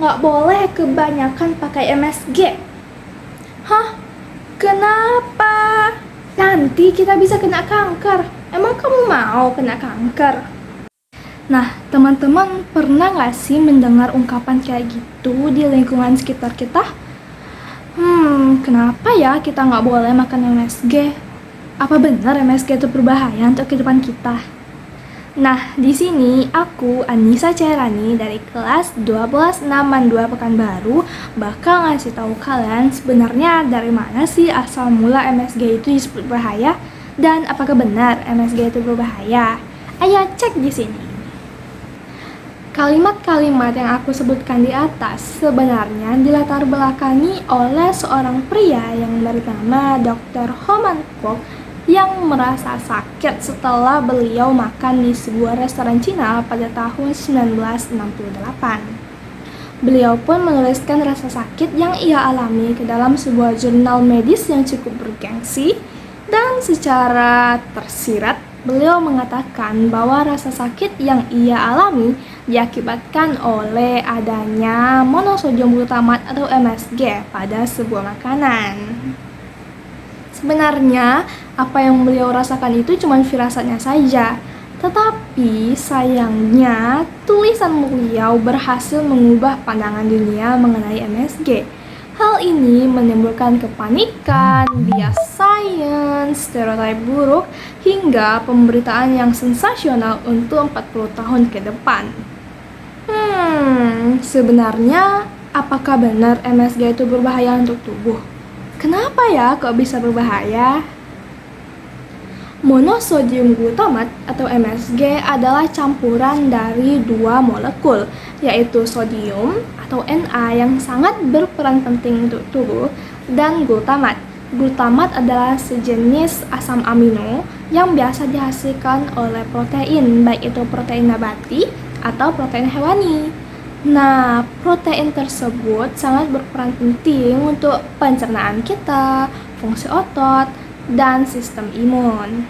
nggak boleh kebanyakan pakai MSG. Hah? Kenapa? Nanti kita bisa kena kanker. Emang kamu mau kena kanker? Nah, teman-teman pernah nggak sih mendengar ungkapan kayak gitu di lingkungan sekitar kita? Kenapa ya kita nggak boleh makan MSG? Apa benar MSG itu berbahaya untuk kehidupan kita? Nah, di sini aku, Anissa Cairani dari kelas 12 Naman 2 Pekanbaru bakal ngasih tahu kalian sebenarnya dari mana sih asal mula MSG itu disebut berbahaya dan apakah benar MSG itu berbahaya. Ayo cek di sini. Kalimat-kalimat yang aku sebutkan di atas sebenarnya dilatar belakangi oleh seorang pria yang bernama Dr. Homan Kwok yang merasa sakit setelah beliau makan di sebuah restoran Cina pada tahun 1968. Beliau pun menuliskan rasa sakit yang ia alami ke dalam sebuah jurnal medis yang cukup bergengsi, dan secara tersirat beliau mengatakan bahwa rasa sakit yang ia alami diakibatkan oleh adanya monosodium glutamat atau MSG pada sebuah makanan. Sebenarnya, apa yang beliau rasakan itu cuma firasatnya saja. Tetapi sayangnya, tulisan beliau berhasil mengubah pandangan dunia mengenai MSG. Hal ini menimbulkan kepanikan, bias sains, stereotip buruk, hingga pemberitaan yang sensasional untuk 40 tahun ke depan. Sebenarnya, apakah benar MSG itu berbahaya untuk tubuh? Kenapa ya kok bisa berbahaya? Monosodium glutamat atau MSG adalah campuran dari dua molekul, yaitu sodium atau Na yang sangat berperan penting untuk tubuh dan glutamat. Glutamat adalah sejenis asam amino yang biasa dihasilkan oleh protein, baik itu protein nabati atau protein hewani. Nah, protein tersebut sangat berperan penting untuk pencernaan kita, fungsi otot, dan sistem imun.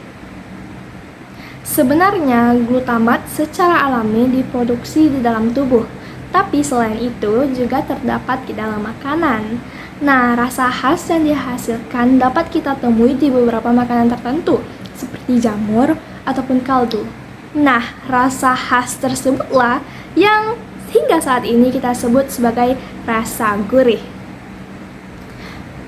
Sebenarnya, glutamat secara alami diproduksi di dalam tubuh, tapi selain itu juga terdapat di dalam makanan. Nah, rasa khas yang dihasilkan dapat kita temui di beberapa makanan tertentu, seperti jamur ataupun kaldu. Nah, rasa khas tersebutlah yang hingga saat ini kita sebut sebagai rasa gurih.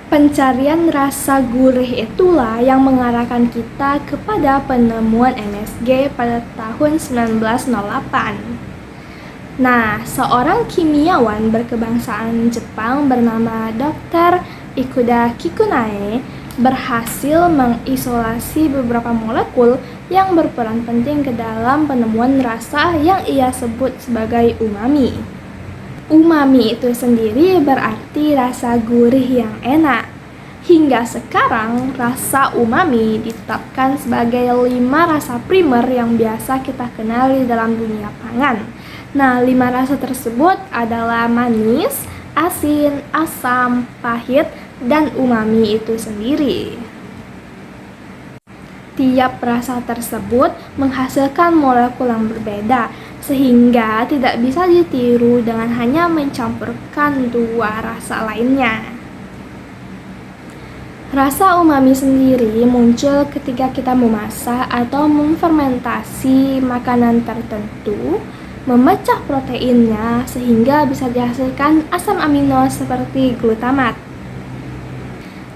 Pencarian rasa gurih itulah yang mengarahkan kita kepada penemuan MSG pada tahun 1908. Nah, seorang kimiawan berkebangsaan Jepang bernama Dr. Ikuda Kikunae berhasil mengisolasi beberapa molekul yang berperan penting ke dalam penemuan rasa yang ia sebut sebagai umami. Umami itu sendiri berarti rasa gurih yang enak. Hingga sekarang, rasa umami ditetapkan sebagai 5 rasa primer yang biasa kita kenal di dalam dunia pangan. Nah, 5 rasa tersebut adalah manis, asin, asam, pahit, dan umami itu sendiri. Tiap rasa tersebut menghasilkan molekul yang berbeda, sehingga tidak bisa ditiru dengan hanya mencampurkan 2 rasa lainnya. Rasa umami sendiri muncul ketika kita memasak atau memfermentasi makanan tertentu, memecah proteinnya sehingga bisa dihasilkan asam amino seperti glutamat.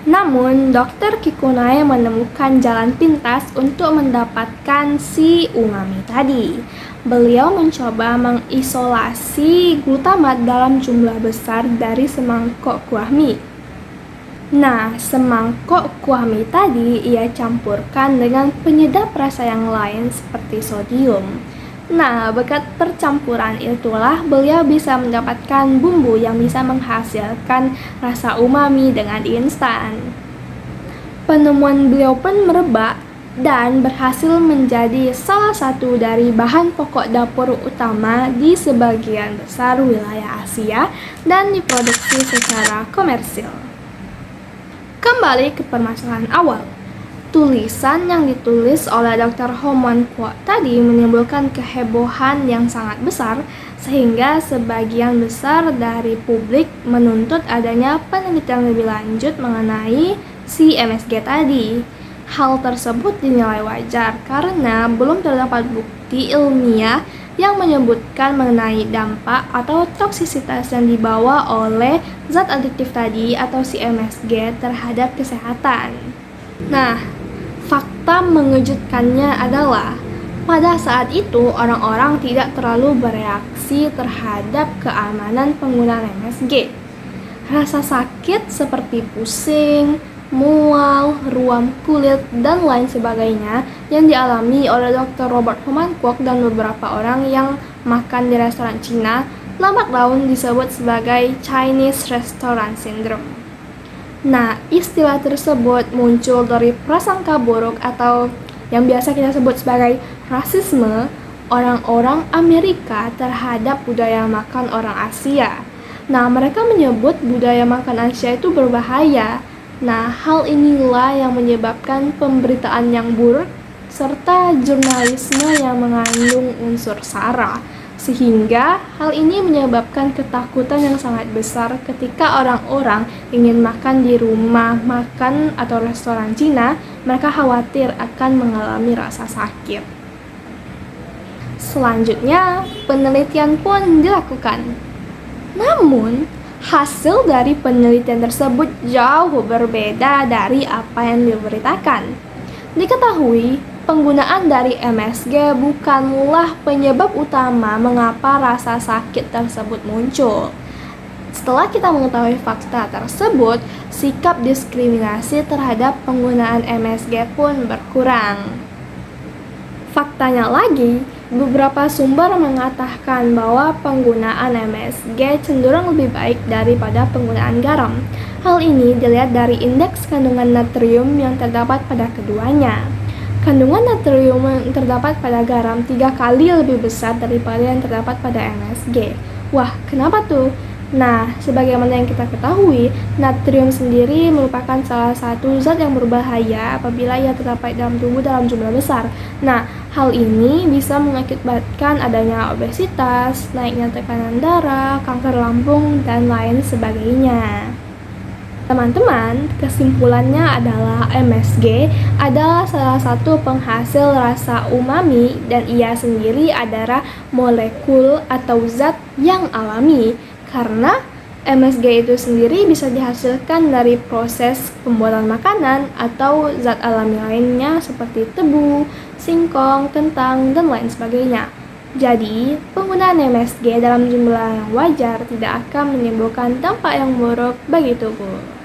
Namun, Dr. Kikunae menemukan jalan pintas untuk mendapatkan si umami tadi. Beliau mencoba mengisolasi glutamat dalam jumlah besar dari semangkok kuah mie. Nah, semangkok kuah mie tadi ia campurkan dengan penyedap rasa yang lain seperti sodium. Nah, berkat percampuran itulah beliau bisa mendapatkan bumbu yang bisa menghasilkan rasa umami dengan instan. Penemuan beliau pun merebak dan berhasil menjadi salah satu dari bahan pokok dapur utama di sebagian besar wilayah Asia dan diproduksi secara komersil. Kembali ke permasalahan awal. Tulisan yang ditulis oleh Dr. Ho Man Kwok tadi menimbulkan kehebohan yang sangat besar sehingga sebagian besar dari publik menuntut adanya penelitian lebih lanjut mengenai si MSG tadi. Hal tersebut dinilai wajar karena belum terdapat bukti ilmiah yang menyebutkan mengenai dampak atau toksisitas yang dibawa oleh zat adiktif tadi atau si MSG terhadap kesehatan. Nah, fakta mengejutkannya adalah pada saat itu orang-orang tidak terlalu bereaksi terhadap keamanan penggunaan MSG. Rasa sakit seperti pusing, mual, ruam kulit, dan lain sebagainya yang dialami oleh Dr. Robert Ho Man Kwok dan beberapa orang yang makan di restoran Cina lambat laun disebut sebagai Chinese Restaurant Syndrome. Nah, istilah tersebut muncul dari prasangka buruk atau yang biasa kita sebut sebagai rasisme orang-orang Amerika terhadap budaya makan orang Asia. Nah, mereka menyebut budaya makan Asia itu berbahaya. Nah, hal inilah yang menyebabkan pemberitaan yang buruk serta jurnalisme yang mengandung unsur sara. Sehingga hal ini menyebabkan ketakutan yang sangat besar ketika orang-orang ingin makan di rumah makan atau restoran Cina, mereka khawatir akan mengalami rasa sakit. Selanjutnya, penelitian pun dilakukan. Namun, hasil dari penelitian tersebut jauh berbeda dari apa yang diberitakan. Diketahui, penggunaan dari MSG bukanlah penyebab utama mengapa rasa sakit tersebut muncul. Setelah kita mengetahui fakta tersebut, sikap diskriminasi terhadap penggunaan MSG pun berkurang. Faktanya lagi, beberapa sumber mengatakan bahwa penggunaan MSG cenderung lebih baik daripada penggunaan garam. Hal ini dilihat dari indeks kandungan natrium yang terdapat pada keduanya. Kandungan natrium yang terdapat pada garam 3 kali lebih besar daripada yang terdapat pada MSG. Wah, kenapa tuh? Nah, sebagaimana yang kita ketahui, natrium sendiri merupakan salah satu zat yang berbahaya apabila ia terdapat dalam tubuh dalam jumlah besar. Nah, hal ini bisa mengakibatkan adanya obesitas, naiknya tekanan darah, kanker lambung, dan lain sebagainya. Teman-teman, kesimpulannya adalah MSG adalah salah satu penghasil rasa umami dan ia sendiri adalah molekul atau zat yang alami karena MSG itu sendiri bisa dihasilkan dari proses pembuatan makanan atau zat alami lainnya seperti tebu, singkong, kentang, dan lain sebagainya. Jadi, penggunaan MSG dalam jumlah yang wajar tidak akan menimbulkan dampak yang buruk bagi tubuh.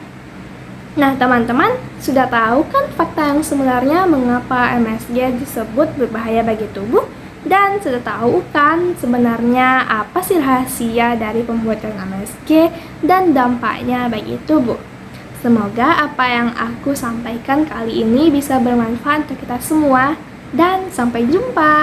Nah, teman-teman, sudah tahu kan fakta yang sebenarnya mengapa MSG disebut berbahaya bagi tubuh? Dan sudah tahu kan sebenarnya apa sih rahasia dari pembuatan MSG dan dampaknya bagi tubuh? Semoga apa yang aku sampaikan kali ini bisa bermanfaat untuk kita semua dan sampai jumpa.